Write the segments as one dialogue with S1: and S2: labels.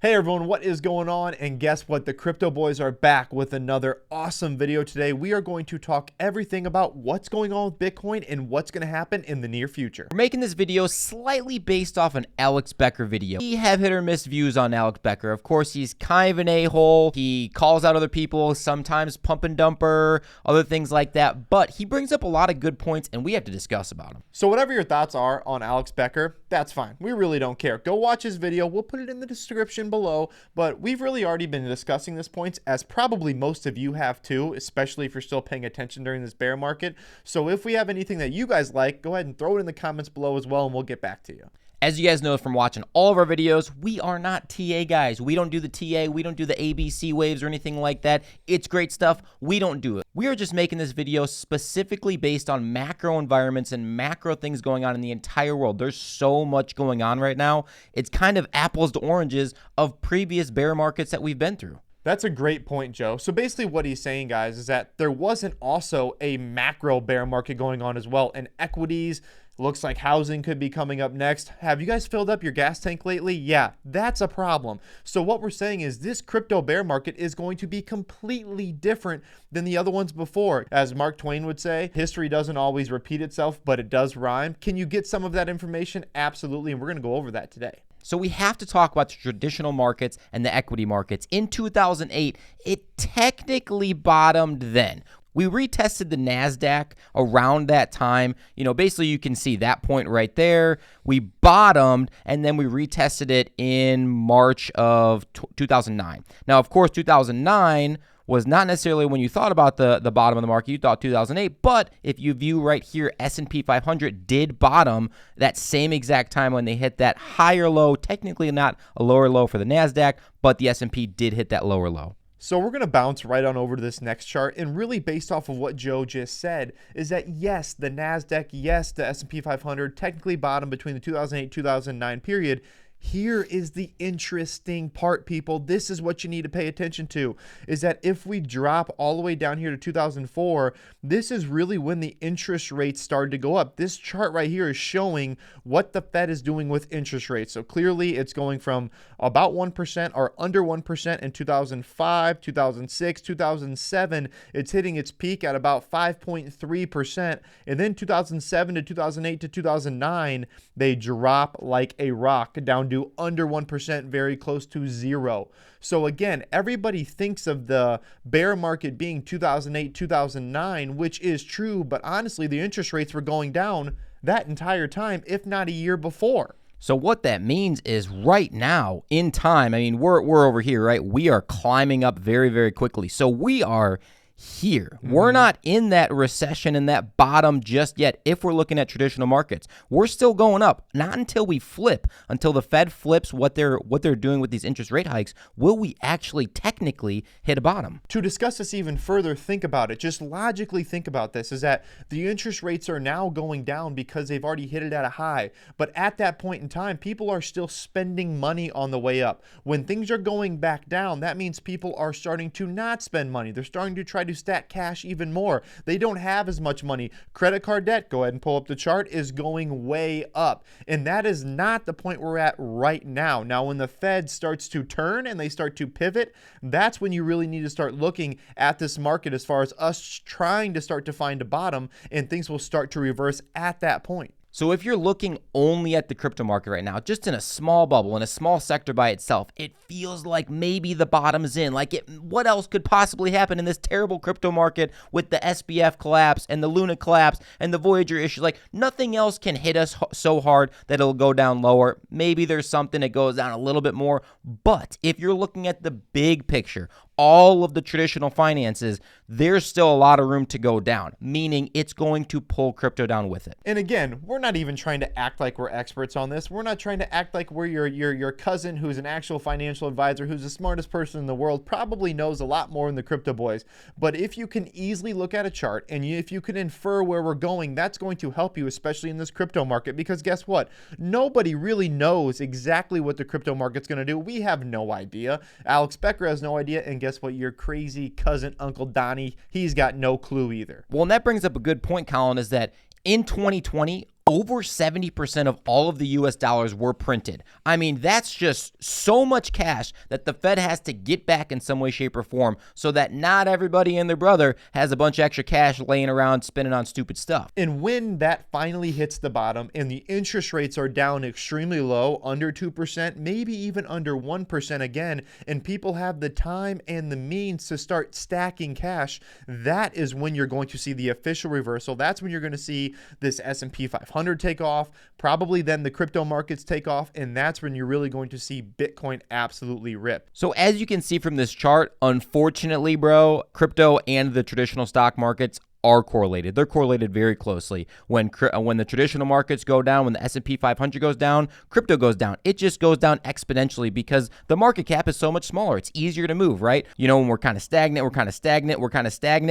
S1: Hey everyone, what is going on? And guess what? The Crypto Boys are back with another awesome video today. We are going to talk everything about what's going on with Bitcoin and what's going to happen in the near future.
S2: We're making this video slightly based off an Alex Becker video. We have hit or miss views on Alex Becker. Of course, he's kind of an a-hole. He calls out other people, sometimes pump and dumper, other things like that. But he brings up a lot of good points and we have to discuss about them.
S1: So whatever your thoughts are on Alex Becker, that's fine. We really don't care. Go watch his video. We'll put it in the description below, but we've really already been discussing this points, as probably most of you have too, especially if you're still paying attention during this bear market. So if we have anything that you guys like, go ahead and throw it in the comments below as well, and we'll get back to you.
S2: As you guys know from watching all of our videos, we are not TA guys. We don't do the TA, we don't do the ABC waves or anything like that. It's great stuff. We don't do it. We are just making this video specifically based on macro environments and macro things going on in the entire world. There's so much going on right now. It's kind of apples to oranges of previous bear markets that we've been through.
S1: That's a great point, Joe. So basically what he's saying, guys, is that there wasn't also a macro bear market going on as well. And equities, looks like housing could be coming up next. Have you guys filled up your gas tank lately? Yeah, that's a problem. So what we're saying is this crypto bear market is going to be completely different than the other ones before. As Mark Twain would say, history doesn't always repeat itself, but it does rhyme. Can you get some of that information? Absolutely. And we're going to go over that today.
S2: So we have to talk about the traditional markets and the equity markets. In 2008, it technically bottomed then. We retested the NASDAQ around that time. You know, basically you can see that point right there. We bottomed and then we retested it in March of 2009. Now, of course, 2009 was not necessarily when you thought about the bottom of the market, you thought 2008, but if you view right here, S&P 500 did bottom that same exact time when they hit that higher low, technically not a lower low for the NASDAQ, but the S&P did hit that lower low.
S1: So we're going to bounce right on over to this next chart, and really based off of what Joe just said is that yes, the NASDAQ, yes, the S&P 500 technically bottomed between the 2008-2009 period. Here is the interesting part, people. This is what you need to pay attention to, is that if we drop all the way down here to 2004, this is really when the interest rates started to go up. This chart right here is showing what the Fed is doing with interest rates. So clearly it's going from about 1% or under 1% in 2005, 2006, 2007. It's hitting its peak at about 5.3%. And then 2007 to 2008 to 2009, they drop like a rock down to under 1%, very close to zero. So again, everybody thinks of the bear market being 2008, 2009, which is true, but honestly, the interest rates were going down that entire time, if not a year before.
S2: So what that means is right now in time, I mean, we're over here, right? We are climbing up very, very quickly. So we are here. We're not in that recession and that bottom just yet. If we're looking at traditional markets, we're still going up. Not until we flip, until the Fed flips what they're doing with these interest rate hikes, will we actually technically hit a bottom.
S1: To discuss this even further, think about it. Just logically think about this, is that the interest rates are now going down because they've already hit it at a high. But at that point in time, people are still spending money on the way up. When things are going back down, that means people are starting to not spend money. They're starting to try to stack cash even more. They don't have as much money. Credit card debt, go ahead and pull up the chart, is going way up. And that is not the point we're at right now. Now, when the Fed starts to turn and they start to pivot, that's when you really need to start looking at this market as far as us trying to start to find a bottom, and things will start to reverse at that point.
S2: So if you're looking only at the crypto market right now, just in a small bubble, in a small sector by itself, it feels like maybe the bottom's in. Like, what else could possibly happen in this terrible crypto market with the SBF collapse and the Luna collapse and the Voyager issue? Like, nothing else can hit us so hard that it'll go down lower. Maybe there's something that goes down a little bit more. But if you're looking at the big picture, all of the traditional finances, there's still a lot of room to go down, meaning it's going to pull crypto down with it.
S1: And again, we're not even trying to act like we're experts on this. We're not trying to act like we're your cousin who's an actual financial advisor, who's the smartest person in the world, probably knows a lot more than the Crypto Boys. But if you can easily look at a chart and if you can infer where we're going, that's going to help you, especially in this crypto market, because guess what? Nobody really knows exactly what the crypto market's going to do. We have no idea. Alex Becker has no idea, and guess what? Your crazy cousin, Uncle Donnie, he's got no clue either.
S2: Well, and that brings up a good point, Colin, is that in 2020, over 70% of all of the US dollars were printed. I mean, that's just so much cash that the Fed has to get back in some way, shape, or form so that not everybody and their brother has a bunch of extra cash laying around spending on stupid stuff.
S1: And when that finally hits the bottom and the interest rates are down extremely low, under 2%, maybe even under 1% again, and people have the time and the means to start stacking cash, that is when you're going to see the official reversal. That's when you're going to see this S&P 500 take off, probably then the crypto markets take off, and that's when you're really going to see Bitcoin absolutely rip.
S2: So as you can see from this chart, unfortunately, bro, crypto and the traditional stock markets are correlated. They're correlated very closely. When the traditional markets go down, when the S&P 500 goes down, crypto goes down. It just goes down exponentially because the market cap is so much smaller. It's easier to move, right? You know, when we're kind of stagnant,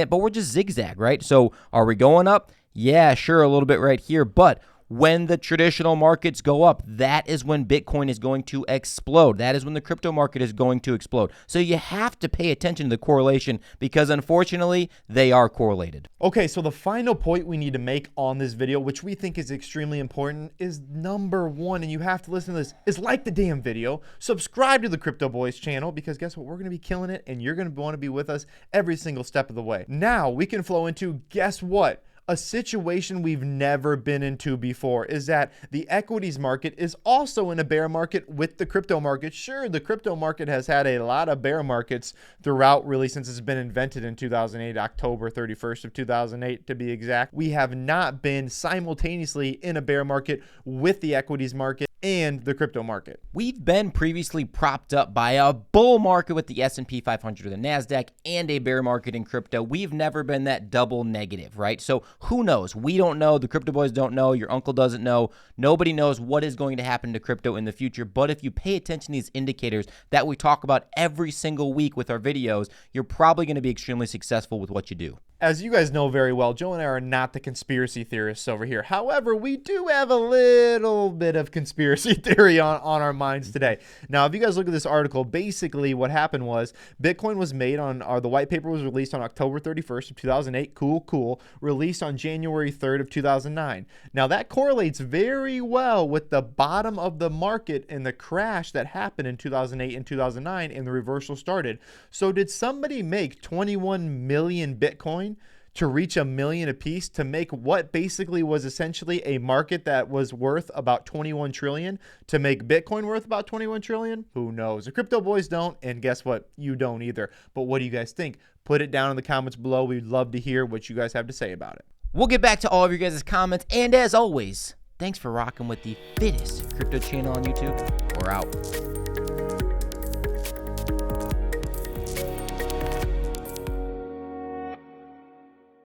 S2: but we're just zigzag, right? So are we going up? Yeah, sure, a little bit right here, but when the traditional markets go up, that is when Bitcoin is going to explode. That is when the crypto market is going to explode. So you have to pay attention to the correlation because unfortunately, they are correlated.
S1: Okay, so the final point we need to make on this video, which we think is extremely important, is number one, and you have to listen to this, is like the damn video, subscribe to the Crypto Boys channel, because guess what? We're going to be killing it, and you're going to want to be with us every single step of the way. Now, we can flow into, guess what? A situation we've never been into before is that the equities market is also in a bear market with the crypto market. Sure, the crypto market has had a lot of bear markets throughout, really, since it's been invented in 2008, October 31st of 2008 to be exact. We have not been simultaneously in a bear market with the equities market and the crypto market.
S2: We've been previously propped up by a bull market with the S&P 500 or the NASDAQ and a bear market in crypto. We've never been that double negative, right? So who knows? We don't know. The Crypto Boys don't know. Your uncle doesn't know. Nobody knows what is going to happen to crypto in the future. But if you pay attention to these indicators that we talk about every single week with our videos, you're probably going to be extremely successful with what you do.
S1: As you guys know very well, Joe and I are not the conspiracy theorists over here. However, we do have a little bit of conspiracy theory on our minds today. Now, if you guys look at this article, basically what happened was Bitcoin was made on, or the white paper was released on October 31st of 2008. Cool. Released on January 3rd of 2009. Now, that correlates very well with the bottom of the market and the crash that happened in 2008 and 2009 and the reversal started. So did somebody make 21 million Bitcoin to reach $1 million a piece to make what basically was essentially a market that was worth about 21 trillion to make Bitcoin worth about 21 trillion? Who knows? The Crypto Boys don't, and guess what? You don't either. But what do you guys think? Put it down in the comments below. We'd love to hear what you guys have to say about it.
S2: We'll get back to all of your guys' comments, and as always, thanks for rocking with the fittest crypto channel on YouTube. We're out.